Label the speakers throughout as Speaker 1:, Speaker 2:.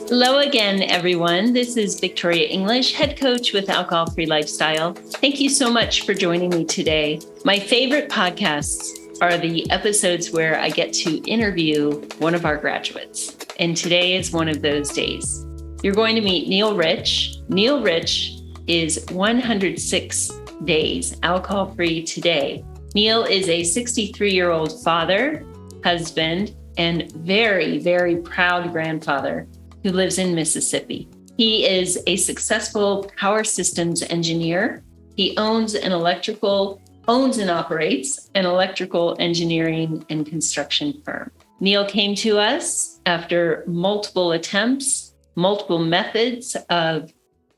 Speaker 1: Hello again, everyone. This is Victoria English, head coach with Alcohol Free Lifestyle. Thank you so much for joining me today. My favorite podcasts are the episodes where I get to interview one of our graduates. And today is one of those days. You're going to meet Neal Rich. Neal Rich is 106 days alcohol free today. Neal is a 63-year-old father, husband, and very, very proud grandfather who lives in Mississippi. He is a successful power systems engineer. He owns and operates an electrical engineering and construction firm. Neal came to us after multiple attempts, multiple methods of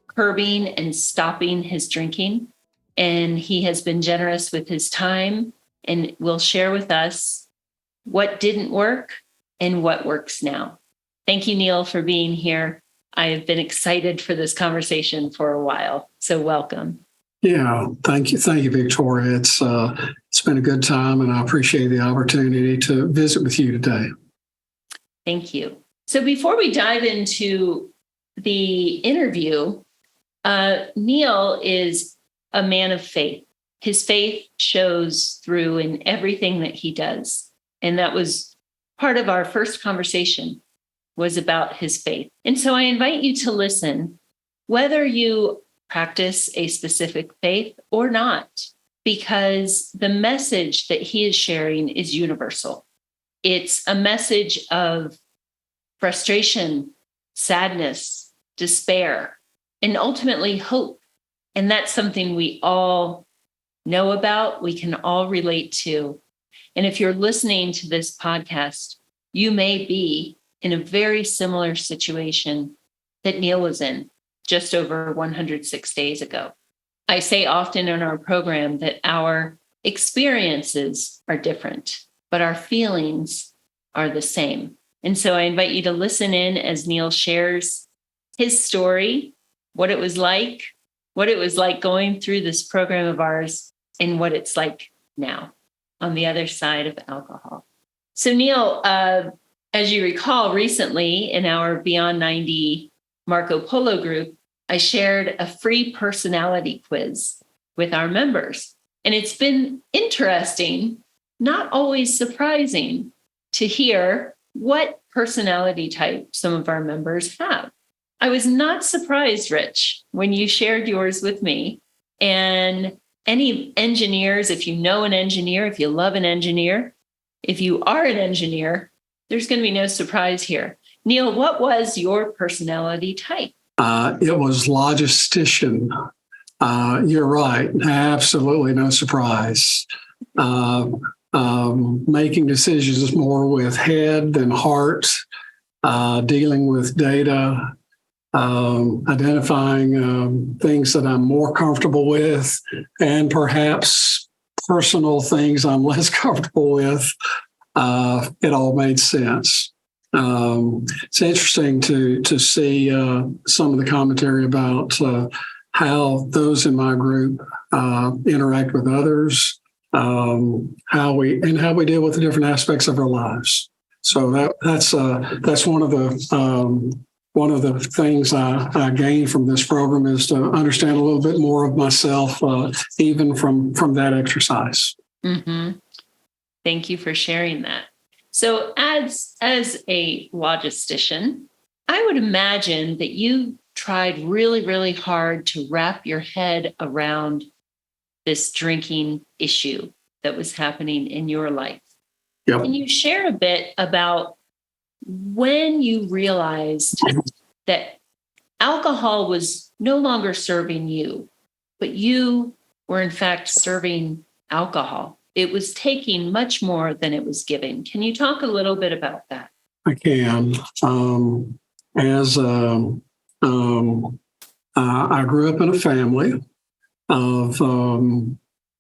Speaker 1: curbing and stopping his drinking. And he has been generous with his time and will share with us what didn't work and what works now. Thank you, Neal, for being here. I have been excited for this conversation for a while, so welcome.
Speaker 2: Yeah, thank you. Thank you, Victoria. It's been a good time, and I appreciate the opportunity to visit with you today.
Speaker 1: Thank you. So before we dive into the interview, Neal is a man of faith. His faith shows through in everything that he does, and that was part of our first conversation. Was about his faith. And so I invite you to listen, whether you practice a specific faith or not, because the message that he is sharing is universal. It's a message of frustration, sadness, despair, and ultimately hope. And that's something we all know about, we can all relate to. And if you're listening to this podcast, you may be in a very similar situation that Neal was in just over 106 days ago. I say often in our program that our experiences are different, but our feelings are the same. And so I invite you to listen in as Neal shares his story, what it was like going through this program of ours, and what it's like now on the other side of alcohol. So Neal, as you recall, recently in our Beyond 90 Marco Polo group, I shared a free personality quiz with our members. And it's been interesting, not always surprising, to hear what personality type some of our members have. I was not surprised, Rich, when you shared yours with me. And any engineers, if you know an engineer, if you love an engineer, if you are an engineer, there's going to be no surprise here. Neal, what was your personality type?
Speaker 2: It was logistician. You're right. Absolutely no surprise. Making decisions more with head than heart, dealing with data, identifying things that I'm more comfortable with, and perhaps personal things I'm less comfortable with. It all made sense. It's interesting to see some of the commentary about how those in my group interact with others, how we deal with the different aspects of our lives. So that's one of the things I gained from this program is to understand a little bit more of myself, even from that exercise.
Speaker 1: Mm-hmm. Thank you for sharing that. So as a logistician, I would imagine that you tried really, really hard to wrap your head around this drinking issue that was happening in your life. Yep. Can you share a bit about when you realized that alcohol was no longer serving you, but you were in fact serving alcohol? It was taking much more than it was giving. Can you talk a little bit about that?
Speaker 2: I can. I grew up in a family of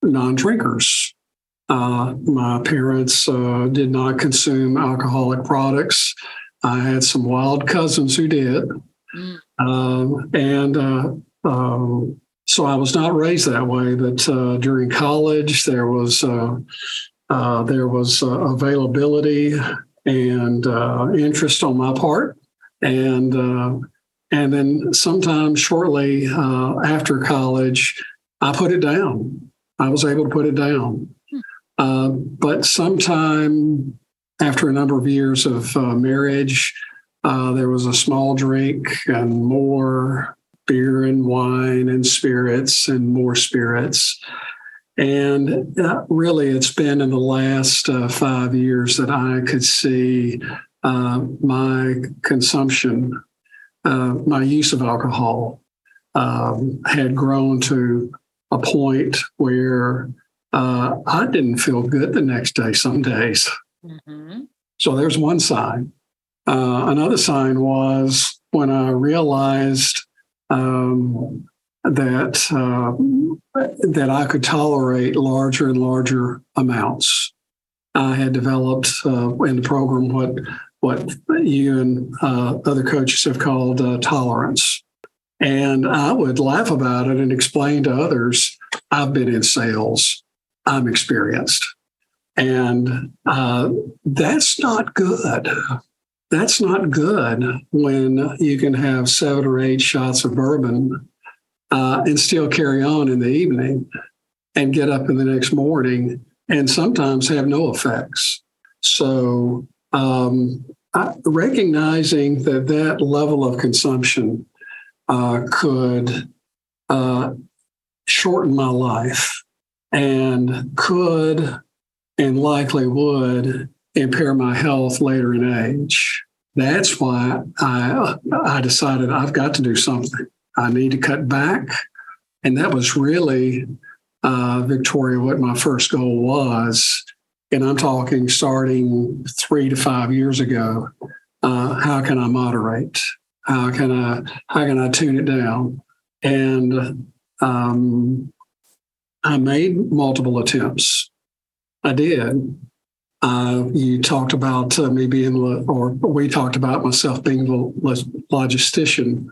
Speaker 2: non-drinkers. My parents did not consume alcoholic products. I had some wild cousins who did. So I was not raised that way, but during college, there was availability and interest on my part And then sometime shortly after college, I put it down. I was able to put it down. But sometime after a number of years of marriage, there was a small drink and more beer and wine and spirits and more spirits. And really, it's been in the last 5 years that I could see my consumption, my use of alcohol had grown to a point where I didn't feel good the next day some days. Mm-hmm. So there's one sign. Another sign was when I realized that I could tolerate larger and larger amounts. I had developed in the program what you and other coaches have called tolerance. And I would laugh about it and explain to others, I've been in sales, I'm experienced. And that's not good. That's not good when you can have 7 or 8 shots of bourbon and still carry on in the evening and get up in the next morning and sometimes have no effects. So recognizing that level of consumption could shorten my life and could and likely would impair my health later in age. That's why I decided I've got to do something. I need to cut back. And that was really, Victoria, what my first goal was. And I'm talking starting 3 to 5 years ago. How can I moderate? How can I tune it down? And I made multiple attempts. I did. You talked about me being, or we talked about myself being a logistician.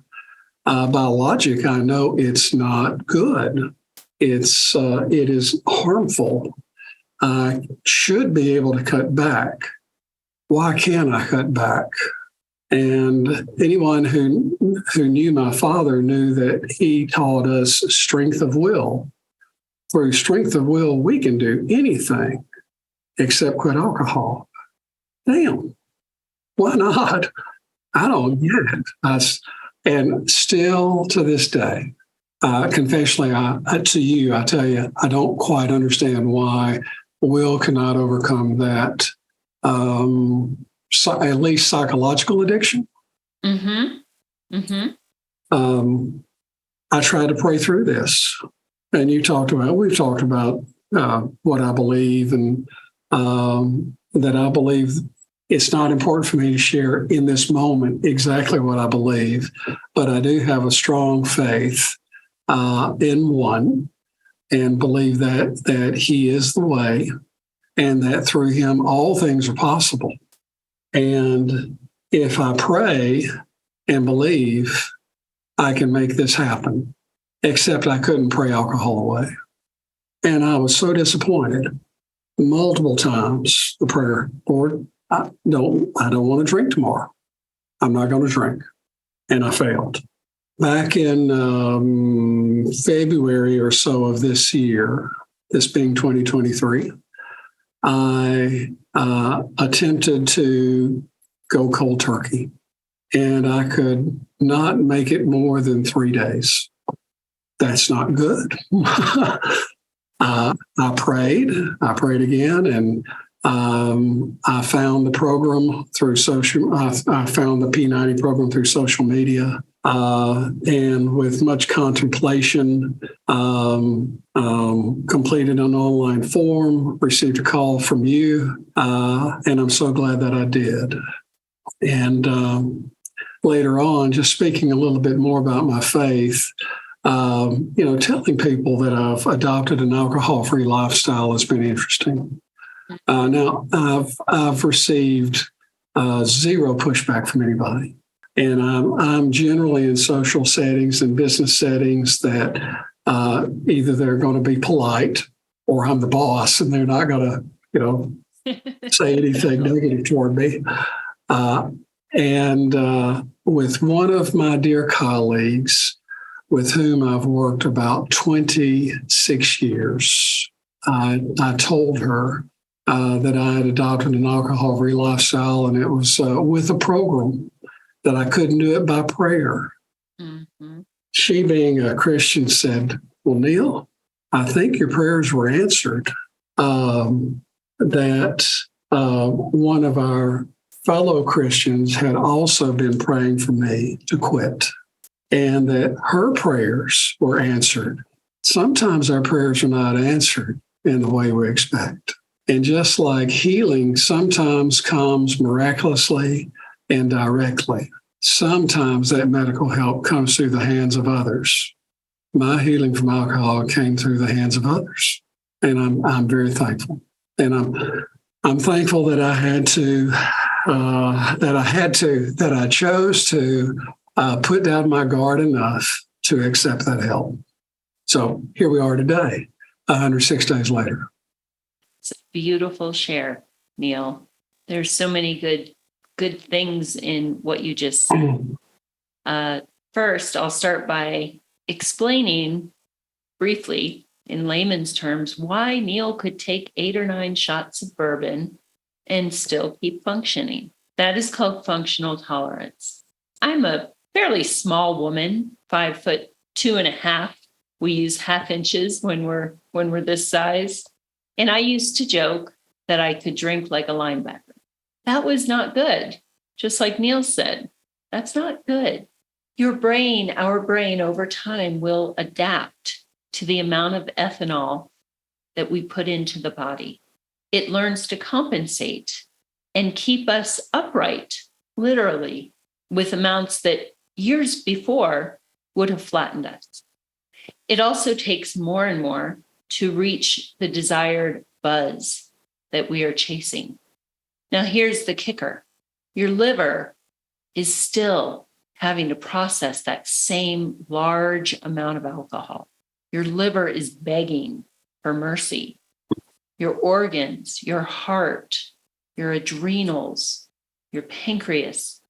Speaker 2: By logic, I know it's not good. It is harmful. I should be able to cut back. Why can't I cut back? And anyone who knew my father knew that he taught us strength of will. Through strength of will, we can do anything except quit alcohol. Damn, why not? I don't get it. And still to this day, confessionally, to you, I tell you, I don't quite understand why will cannot overcome that, at least psychological addiction. Mm-hmm. Mm-hmm. I try to pray through this. And we've talked about what I believe and that I believe it's not important for me to share in this moment exactly what I believe, but I do have a strong faith in one and believe that he is the way and that through him all things are possible. And if I pray and believe, I can make this happen, except I couldn't pray alcohol away. And I was so disappointed multiple times, the prayer, Lord, I don't want to drink tomorrow. I'm not going to drink. And I failed. Back in February or so of this year, this being 2023, I attempted to go cold turkey. And I could not make it more than 3 days. That's not good. I prayed again, and I found the program through I found the P90 program through social media, and with much contemplation, completed an online form, received a call from you, and I'm so glad that I did. And later on, just speaking a little bit more about my faith, telling people that I've adopted an alcohol-free lifestyle has been interesting. Now, I've received zero pushback from anybody, and I'm generally in social settings and business settings that either they're going to be polite or I'm the boss, and they're not going to, say anything negative toward me. And with one of my dear colleagues with whom I've worked about 26 years. I told her that I had adopted an alcohol-free lifestyle, and it was with a program, that I couldn't do it by prayer.
Speaker 1: Mm-hmm.
Speaker 2: She, being a Christian, said, "Well, Neal, I think your prayers were answered." That one of our fellow Christians had also been praying for me to quit, and that her prayers were answered. Sometimes our prayers are not answered in the way we expect. And just like healing sometimes comes miraculously and directly, sometimes that medical help comes through the hands of others. My healing from alcohol came through the hands of others, and I'm very thankful. And I'm thankful that I chose to put down my guard enough to accept that help. So here we are today, 106 days later.
Speaker 1: It's a beautiful share, Neal. There's so many good things in what you just said. First, I'll start by explaining briefly in layman's terms why Neal could take 8 or 9 shots of bourbon and still keep functioning. That is called functional tolerance. I'm a fairly small woman, 5'2.5". We use half inches when we're this size. And I used to joke that I could drink like a linebacker. That was not good. Just like Neal said, that's not good. Our brain over time will adapt to the amount of ethanol that we put into the body. It learns to compensate and keep us upright, literally, with amounts that years before would have flattened us. It also takes more and more to reach the desired buzz that we are chasing. Now, here's the kicker. Your liver is still having to process that same large amount of alcohol. Your liver is begging for mercy. Your organs, your heart, your adrenals, your pancreas,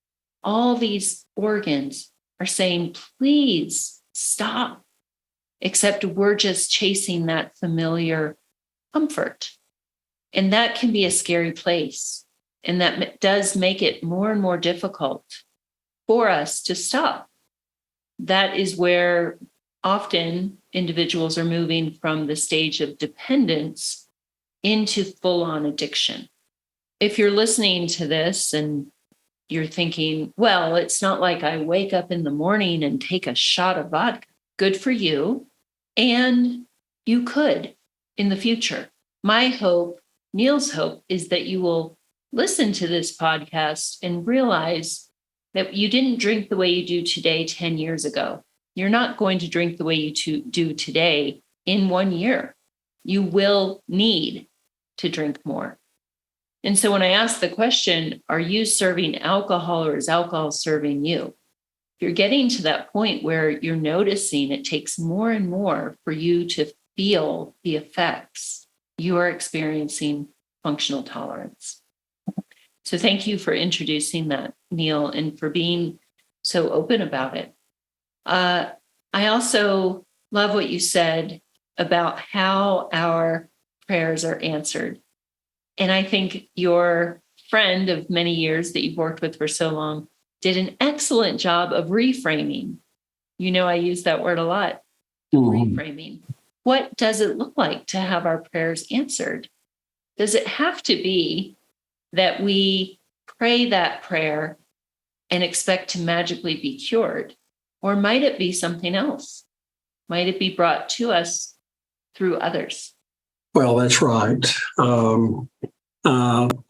Speaker 1: all these organs are saying, please stop. Except we're just chasing that familiar comfort. And that can be a scary place. And that does make it more and more difficult for us to stop. That is where often individuals are moving from the stage of dependence into full-on addiction. If you're listening to this and you're thinking, well, it's not like I wake up in the morning and take a shot of vodka. Good for you. And you could in the future. My hope, Neal's hope, is that you will listen to this podcast and realize that you didn't drink the way you do today 10 years ago. You're not going to drink the way you do today in 1 year. You will need to drink more. And so when I ask the question, are you serving alcohol or is alcohol serving you? If you're getting to that point where you're noticing it takes more and more for you to feel the effects, you are experiencing functional tolerance. So thank you for introducing that, Neal, and for being so open about it. I also love what you said about how our prayers are answered. And I think your friend of many years that you've worked with for so long did an excellent job of reframing. You know, I use that word a lot, reframing. What does it look like to have our prayers answered? Does it have to be that we pray that prayer and expect to magically be cured? Or might it be something else? Might it be brought to us through others?
Speaker 2: Well, that's right.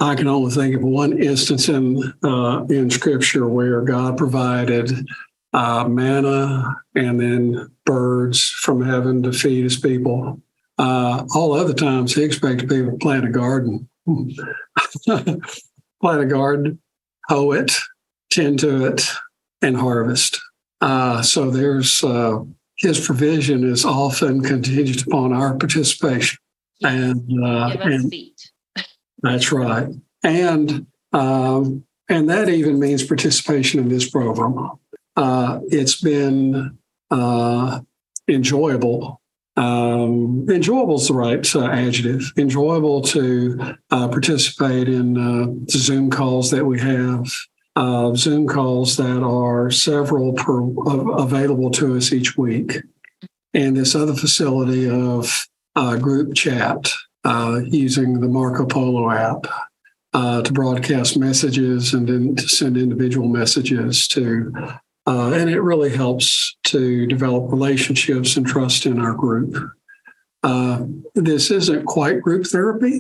Speaker 2: I can only think of one instance in Scripture where God provided manna and then birds from heaven to feed His people. All other times, He expected people to plant a garden, hoe it, tend to it, and harvest. So there's His provision is often contingent upon our participation. And
Speaker 1: Give us feet.
Speaker 2: That's right. And And that even means participation in this program. It's been enjoyable. Enjoyable is the right adjective. Enjoyable to participate in Zoom calls that we have. Zoom calls that are several available to us each week. And this other facility of group chat using the Marco Polo app to broadcast messages and then to send individual messages to, and it really helps to develop relationships and trust in our group. This isn't quite group therapy.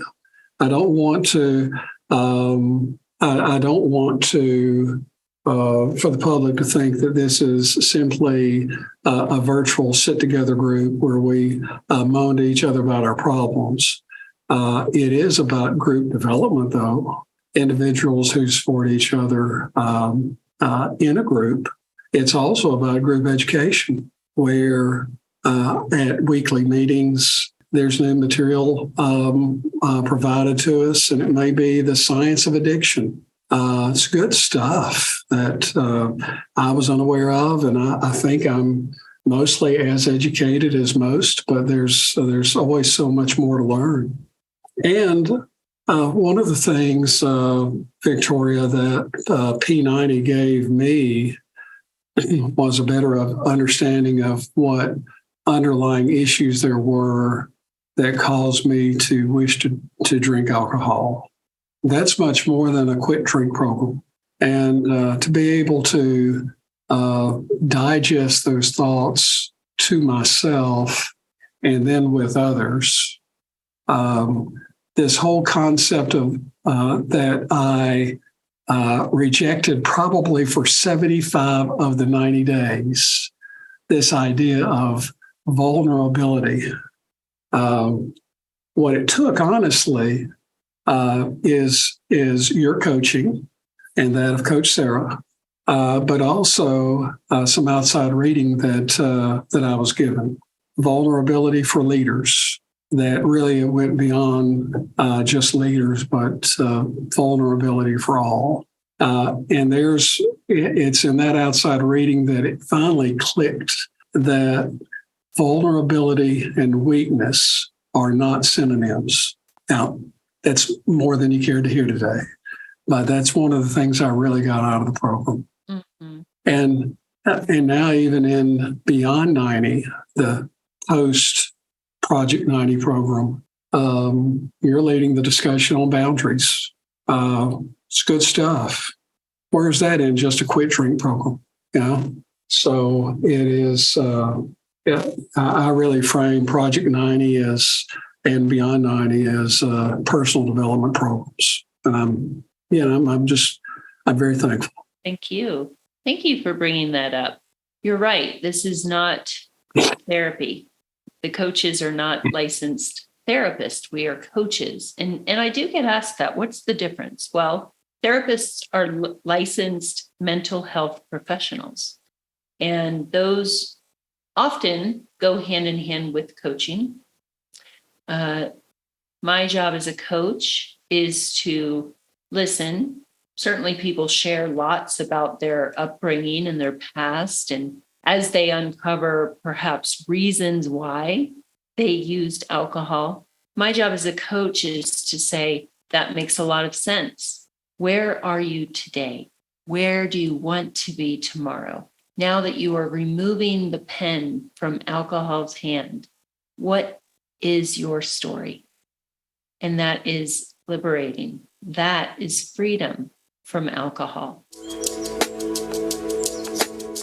Speaker 2: I don't want to for the public to think that this is simply a virtual sit-together group where we moan to each other about our problems. It is about group development, though. Individuals who support each other in a group. It's also about group education, where at weekly meetings, there's new material provided to us, and it may be the science of addiction. It's good stuff that I was unaware of, and I think I'm mostly as educated as most, but there's always so much more to learn. And one of the things, Victoria, that P90 gave me was a better understanding of what underlying issues there were that caused me to wish to drink alcohol. That's much more than a quit drink program. And to be able to digest those thoughts to myself and then with others, this whole concept of that I rejected probably for 75 of the 90 days, this idea of vulnerability. What it took, honestly, is your coaching and that of Coach Sarah, but also some outside reading that I was given. Vulnerability for leaders, that really went beyond just leaders, but vulnerability for all. And it's in that outside reading that it finally clicked that vulnerability and weakness are not synonyms. Now, that's more than you cared to hear today, but that's one of the things I really got out of the program. Mm-hmm. And now even in Beyond 90, the post Project 90 program, you're leading the discussion on boundaries. It's good stuff. Where's that in just a quit drink program? So it is. I really frame Project 90 and Beyond 90 as personal development programs, and I'm very thankful.
Speaker 1: Thank you for bringing that up. You're right. This is not therapy. The coaches are not licensed therapists. We are coaches. And I do get asked that. What's the difference? Well, therapists are licensed mental health professionals. And those often go hand in hand with coaching. My job as a coach is to listen. Certainly people share lots about their upbringing and their past, and as they uncover perhaps reasons why they used alcohol, my job as a coach is to say, that makes a lot of sense. Where are you today? Where do you want to be tomorrow? Now that you are removing the pen from alcohol's hand, what is your story? And that is liberating. That is freedom from alcohol.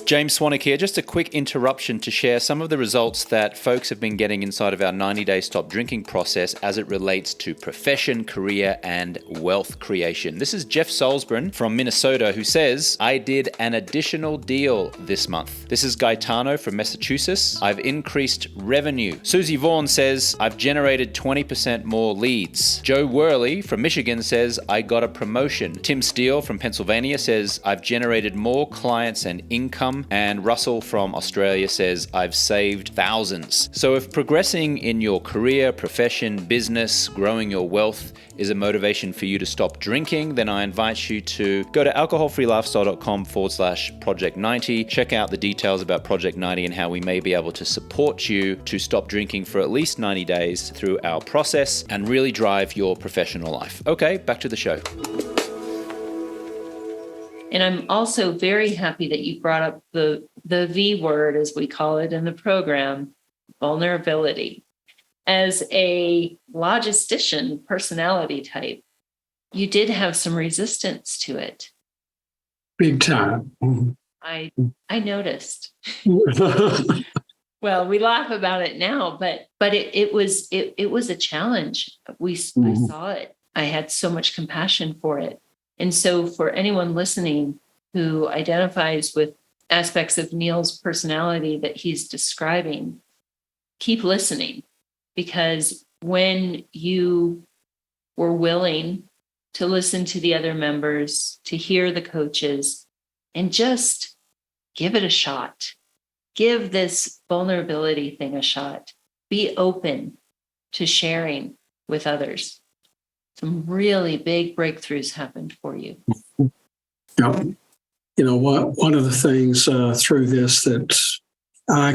Speaker 3: James Swanwick here. Just a quick interruption to share some of the results that folks have been getting inside of our 90-day stop drinking process as it relates to profession, career, and wealth creation. This is Jeff Salzburn from Minnesota who says, I did an additional deal this month. This is Gaetano from Massachusetts. I've increased revenue. Susie Vaughan says, I've generated 20% more leads. Joe Worley from Michigan says, I got a promotion. Tim Steele from Pennsylvania says, I've generated more clients and income income. And Russell from Australia says, I've saved thousands. So if progressing in your career, profession, business, growing your wealth is a motivation for you to stop drinking, then I invite you to go to alcoholfreelifestyle.com/project 90. Check out the details about Project 90 and how we may be able to support you to stop drinking for at least 90 days through our process and really drive your professional life. Okay, back to the show.
Speaker 1: And I'm also very happy that you brought up the V word, as we call it in the program, vulnerability. As a logistician personality type, you did have some resistance to it.
Speaker 2: Big time.
Speaker 1: I noticed. Well, we laugh about it now, but it was a challenge. I saw it. I had so much compassion for it. And so for anyone listening who identifies with aspects of Neal's personality that he's describing, keep listening, because when you were willing to listen to the other members, to hear the coaches, and just give it a shot, give this vulnerability thing a shot, be open to sharing with others, some really big breakthroughs happened for you.
Speaker 2: Yeah. You know, one of the things through this that I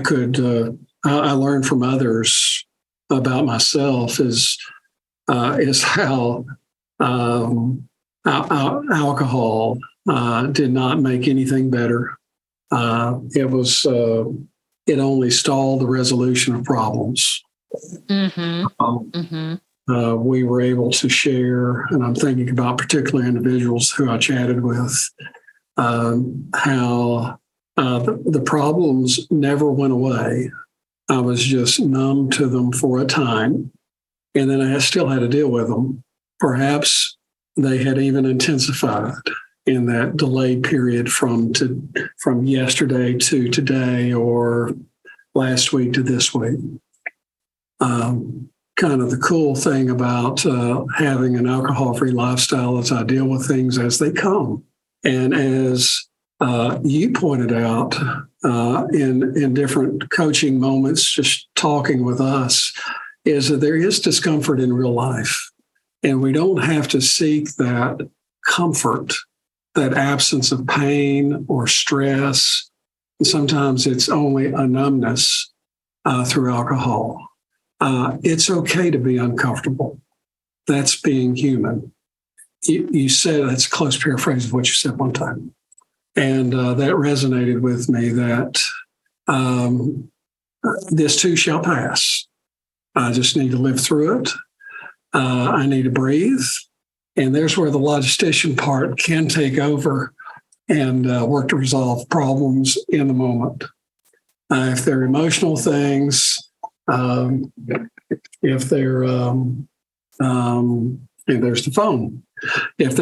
Speaker 2: learned from others about myself is how alcohol did not make anything better. It only stalled the resolution of problems. We were able to share, and I'm thinking about particular individuals who I chatted with, how the problems never went away. I was just numb to them for a time, and then I still had to deal with them. Perhaps they had even intensified in that delayed period from yesterday to today, or last week to this week. Kind of the cool thing about having an alcohol-free lifestyle is I deal with things as they come. And as you pointed out in different coaching moments, just talking with us, is that there is discomfort in real life. And we don't have to seek that comfort, that absence of pain or stress. And sometimes it's only a numbness through alcohol. It's okay to be uncomfortable. That's being human. You said, that's a close paraphrase of what you said one time. And that resonated with me, that this too shall pass. I just need to live through it. I need to breathe. And there's where the logistician part can take over and work to resolve problems in the moment. If they're emotional things, if they're, and there's the phone. If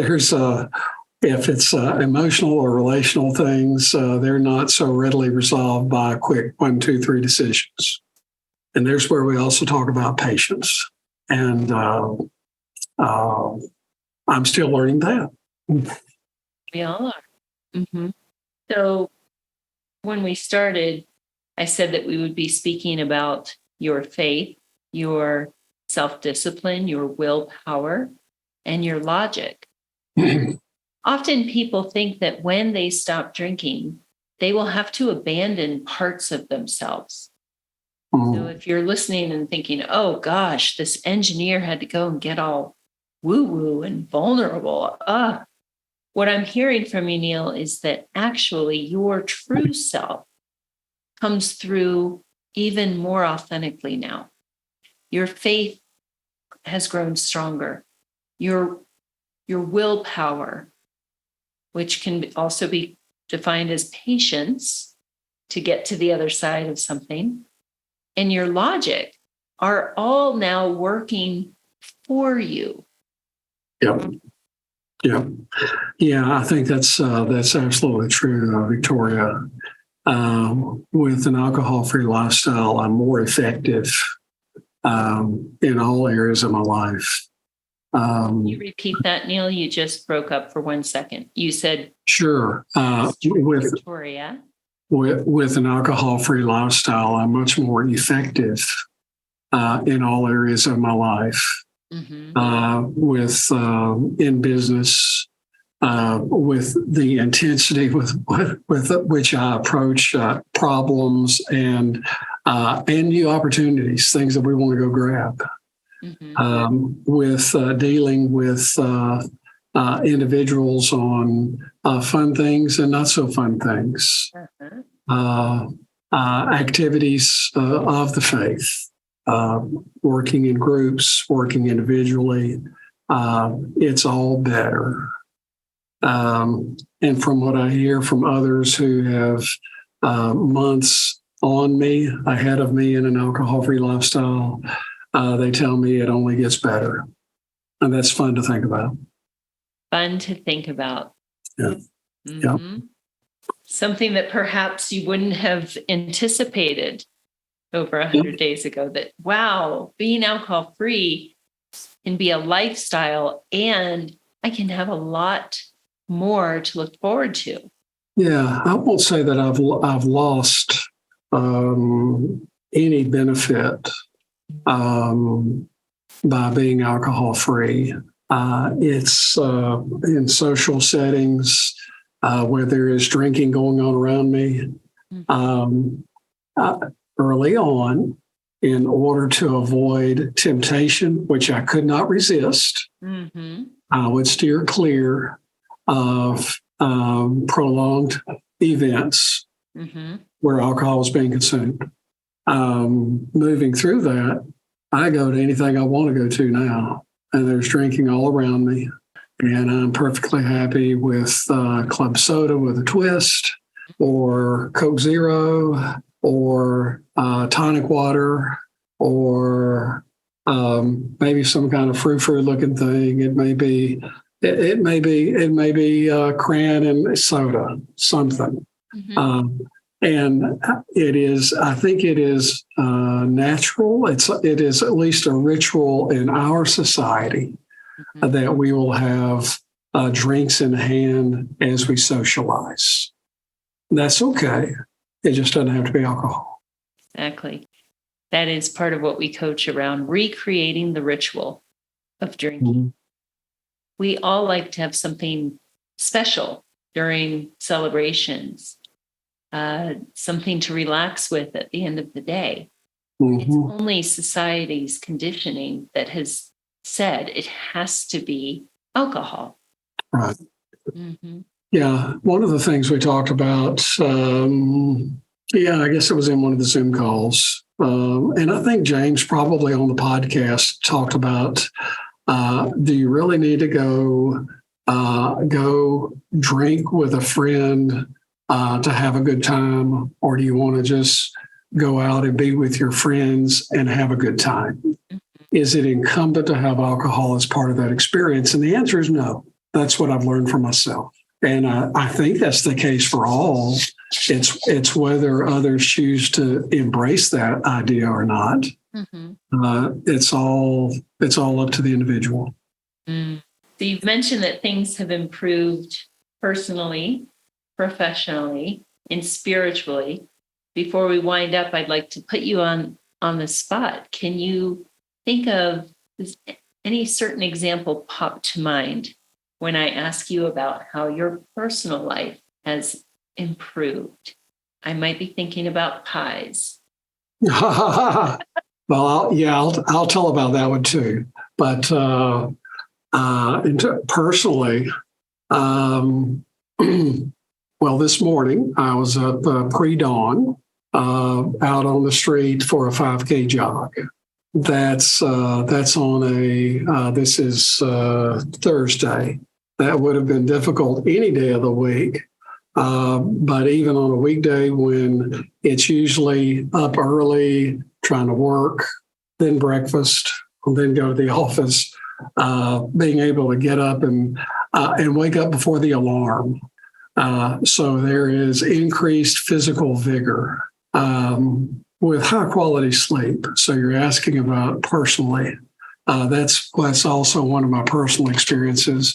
Speaker 2: it's emotional or relational things, they're not so readily resolved by quick 1, 2, 3 decisions. And there's where we also talk about patience. And I'm still learning that.
Speaker 1: We all are. So when we started, I said that we would be speaking about your faith, your self-discipline, your willpower, and your logic. Often people think that when they stop drinking, they will have to abandon parts of themselves. So if you're listening and thinking, oh gosh, this engineer had to go and get all woo-woo and vulnerable. What I'm hearing from you, Neal, is that actually your true self comes through even more authentically now. Your faith has grown stronger. Your willpower, which can also be defined as patience to get to the other side of something, and your logic are all now working for you.
Speaker 2: Yeah. I think that's absolutely true, Victoria. With an alcohol-free lifestyle, I'm more effective in all areas of my life.
Speaker 1: Can you repeat that, Neal? You just broke up for 1 second. You said,
Speaker 2: sure.
Speaker 1: Victoria.
Speaker 2: with an alcohol-free lifestyle, I'm much more effective in all areas of my life. In business, with the intensity with which I approach problems and new opportunities, things that we want to go grab. With dealing with individuals on fun things and not so fun things, activities of the faith, working in groups, working individually. It's all better. And from what I hear from others who have months on me, ahead of me in an alcohol-free lifestyle, they tell me it only gets better. And that's fun to think about.
Speaker 1: Fun to think about.
Speaker 2: Yeah. Yeah.
Speaker 1: Something that perhaps you wouldn't have anticipated over 100 days ago, that, wow, being alcohol-free can be a lifestyle and I can have a lot more to look forward to.
Speaker 2: Yeah, I won't say that I've lost any benefit by being alcohol-free. It's in social settings where there is drinking going on around me. Early on, in order to avoid temptation, which I could not resist, I would steer clear of prolonged events where alcohol is being consumed. Moving through that, I go to anything I want to go to now, and there's drinking all around me, and I'm perfectly happy with club soda with a twist, or Coke Zero, or tonic water, or maybe some kind of frou-frou looking thing. It may be cran and soda, something. And it is, I think it is natural. It is at least a ritual in our society that we will have drinks in hand as we socialize. That's okay. It just doesn't have to be alcohol.
Speaker 1: Exactly. That is part of what we coach around, recreating the ritual of drinking. We all like to have something special during celebrations, something to relax with at the end of the day. It's only society's conditioning that has said it has to be alcohol.
Speaker 2: Right. Yeah. One of the things we talked about, I guess it was in one of the Zoom calls. And I think James probably on the podcast talked about, do you really need to go drink with a friend to have a good time? Or do you want to just go out and be with your friends and have a good time? Is it incumbent to have alcohol as part of that experience? And the answer is no. That's what I've learned for myself. And I think that's the case for all. It's whether others choose to embrace that idea or not. It's all up to the individual.
Speaker 1: So you've mentioned that things have improved personally, professionally, and spiritually. Before we wind up, I'd like to put you on the spot. Can you think of any certain example pop to mind when I ask you about how your personal life has improved? I might be thinking about pies.
Speaker 2: Well, I'll tell about that one too. But personally, well, this morning I was up pre-dawn out on the street for a 5K jog. That's on this is Thursday. That would have been difficult any day of the week. But even on a weekday when it's usually up early, trying to work, then breakfast, and then go to the office, being able to get up and wake up before the alarm. So there is increased physical vigor with high quality sleep. So you're asking about personally. That's also one of my personal experiences.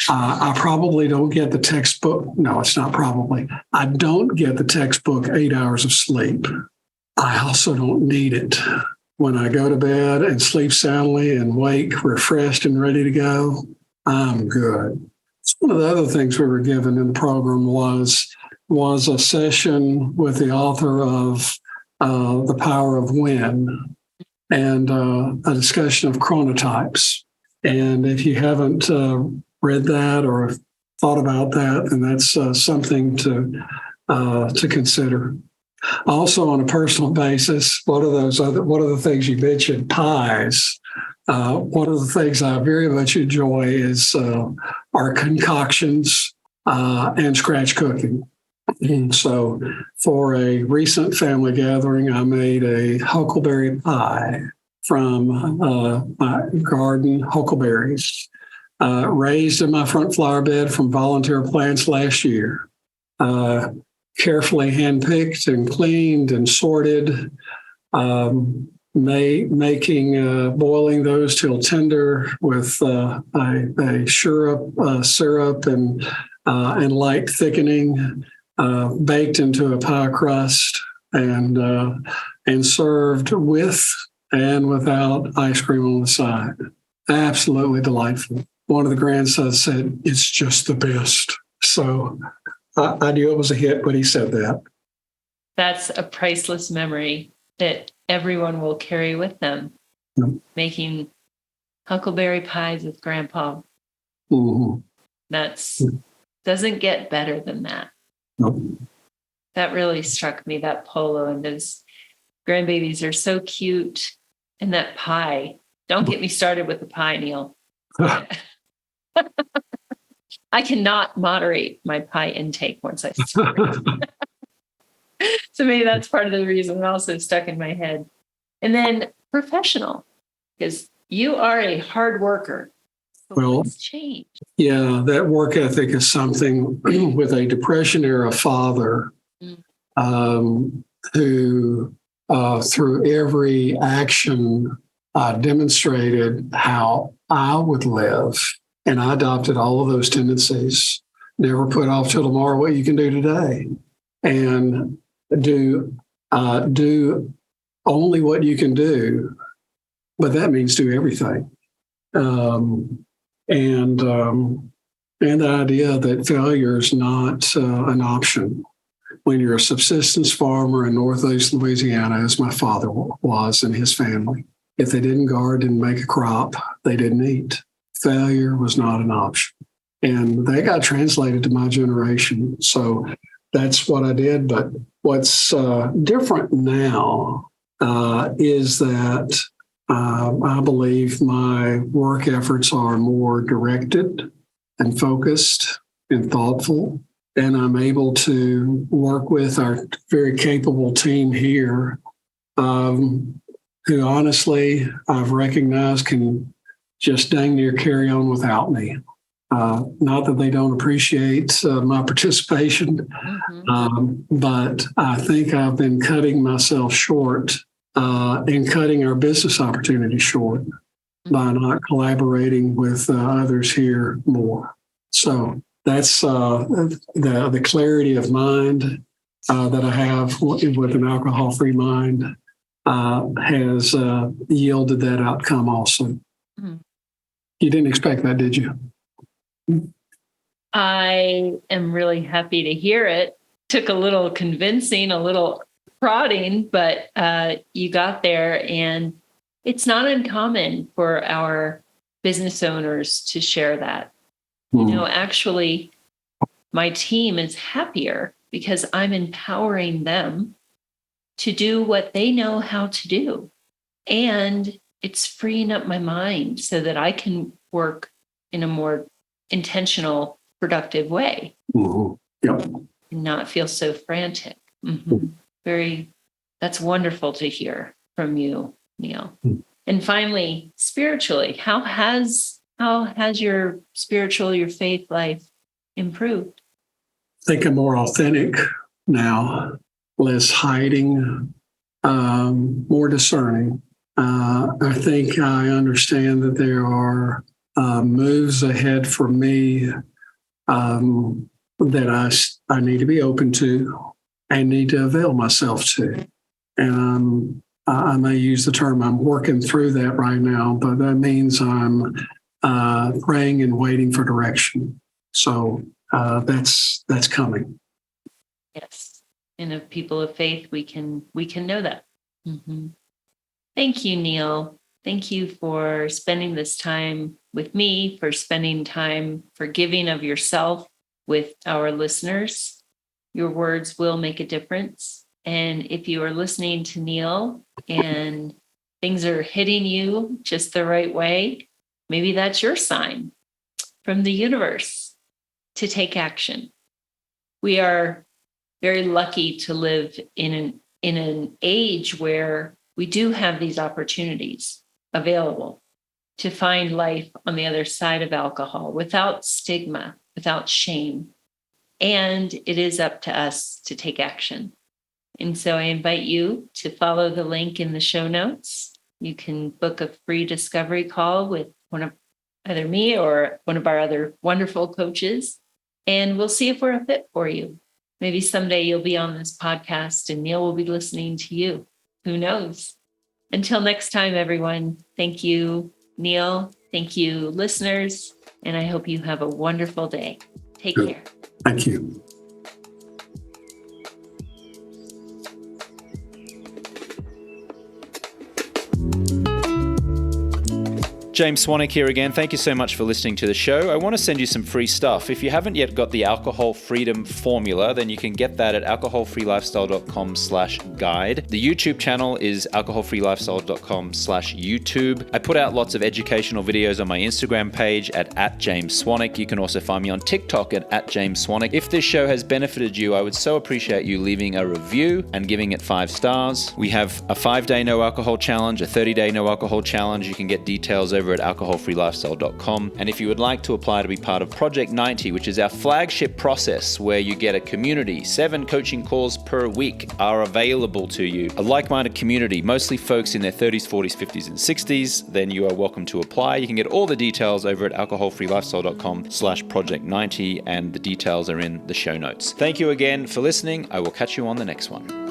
Speaker 2: I probably don't get the textbook. No, it's not probably. I don't get the textbook 8 hours of sleep. I also don't need it. When I go to bed and sleep soundly and wake refreshed and ready to go, I'm good. So one of the other things we were given in the program was a session with the author of The Power of When and a discussion of chronotypes. And if you haven't read that or thought about that, then that's something to consider. Also, on a personal basis, what are the things you mentioned? Pies. One of the things I very much enjoy is our concoctions and scratch cooking. And so for a recent family gathering, I made a huckleberry pie from my garden huckleberries, raised in my front flower bed from volunteer plants last year, carefully handpicked and cleaned and sorted, boiling those till tender with a syrup and light thickening, baked into a pie crust and served with and without ice cream on the side. Absolutely delightful. One of the grandsons said, "It's just the best." So I knew it was a hit when he said that.
Speaker 1: That's a priceless memory that everyone will carry with them.
Speaker 2: Mm-hmm.
Speaker 1: Making huckleberry pies with Grandpa.
Speaker 2: Mm-hmm.
Speaker 1: Doesn't get better than that.
Speaker 2: Nope.
Speaker 1: That really struck me, that polo, and those grandbabies are so cute. And that pie. Don't get me started with the pie, Neal. I cannot moderate my pie intake once I start. So maybe that's part of the reason it also stuck in my head. And then professional, because you are a hard worker. So
Speaker 2: Well,
Speaker 1: what's changed?
Speaker 2: Yeah, that work ethic is something with a Depression era father who, through every action, demonstrated how I would live. And I adopted all of those tendencies. Never put off till tomorrow what you can do today. And do only what you can do. But that means do everything. And the idea that failure is not an option. When you're a subsistence farmer in Northeast Louisiana, as my father was and his family, if they didn't garden and make a crop, they didn't eat. Failure was not an option. And that got translated to my generation. So that's what I did. But what's different now is that I believe my work efforts are more directed and focused and thoughtful. And I'm able to work with our very capable team here, who honestly I've recognized can just dang near carry on without me. Not that they don't appreciate my participation, but I think I've been cutting myself short and cutting our business opportunities short by not collaborating with others here more. So that's the clarity of mind that I have with an alcohol-free mind has yielded that outcome also. Mm-hmm. You didn't expect that, did you?
Speaker 1: I am really happy to hear it. Took a little convincing, a little prodding, but you got there, and it's not uncommon for our business owners to share that. You know, actually, my team is happier because I'm empowering them to do what they know how to do. And it's freeing up my mind so that I can work in a more intentional, productive way.
Speaker 2: Mm-hmm. Yep.
Speaker 1: And not feel so frantic. That's wonderful to hear from you, Neal. And finally, spiritually, how has your your faith life improved?
Speaker 2: I think I'm more authentic now, less hiding, more discerning. I think I understand that there are moves ahead for me that I need to be open to and need to avail myself to. And I may use the term I'm working through that right now, but that means I'm praying and waiting for direction. So that's coming.
Speaker 1: Yes. And of people of faith, we can know that. Mm-hmm. Thank you, Neal. Thank you for spending this time with me, for spending time, for giving of yourself with our listeners. Your words will make a difference. And if you are listening to Neal and things are hitting you just the right way, maybe that's your sign from the universe to take action. We are very lucky to live in an age where we do have these opportunities available to find life on the other side of alcohol without stigma, without shame. And it is up to us to take action. And so I invite you to follow the link in the show notes. You can book a free discovery call with one of either me or one of our other wonderful coaches, and we'll see if we're a fit for you. Maybe someday you'll be on this podcast and Neal will be listening to you. Who knows? Until next time, everyone, thank you, Neal. Thank you, listeners. And I hope you have a wonderful day. Take care.
Speaker 2: Thank you.
Speaker 3: James Swanwick here again. Thank you so much for listening to the show. I want to send you some free stuff. If you haven't yet got the Alcohol Freedom Formula, then you can get that at alcoholfreelifestyle.com/guide. The YouTube channel is alcoholfreelifestyle.com/YouTube. I put out lots of educational videos on my Instagram page at James Swanwick. You can also find me on TikTok at James Swanwick. If this show has benefited you, I would so appreciate you leaving a review and giving it 5 stars. We have a 5-day no alcohol challenge, a 30-day no alcohol challenge. You can get details over at alcoholfreelifestyle.com. And if you would like to apply to be part of Project 90, which is our flagship process where you get a community, 7 coaching calls per week are available to you, a like-minded community, mostly folks in their 30s, 40s, 50s, and 60s, then you are welcome to apply. You can get all the details over at alcoholfreelifestyle.com/Project 90, and the details are in the show notes. Thank you again for listening. I will catch you on the next one.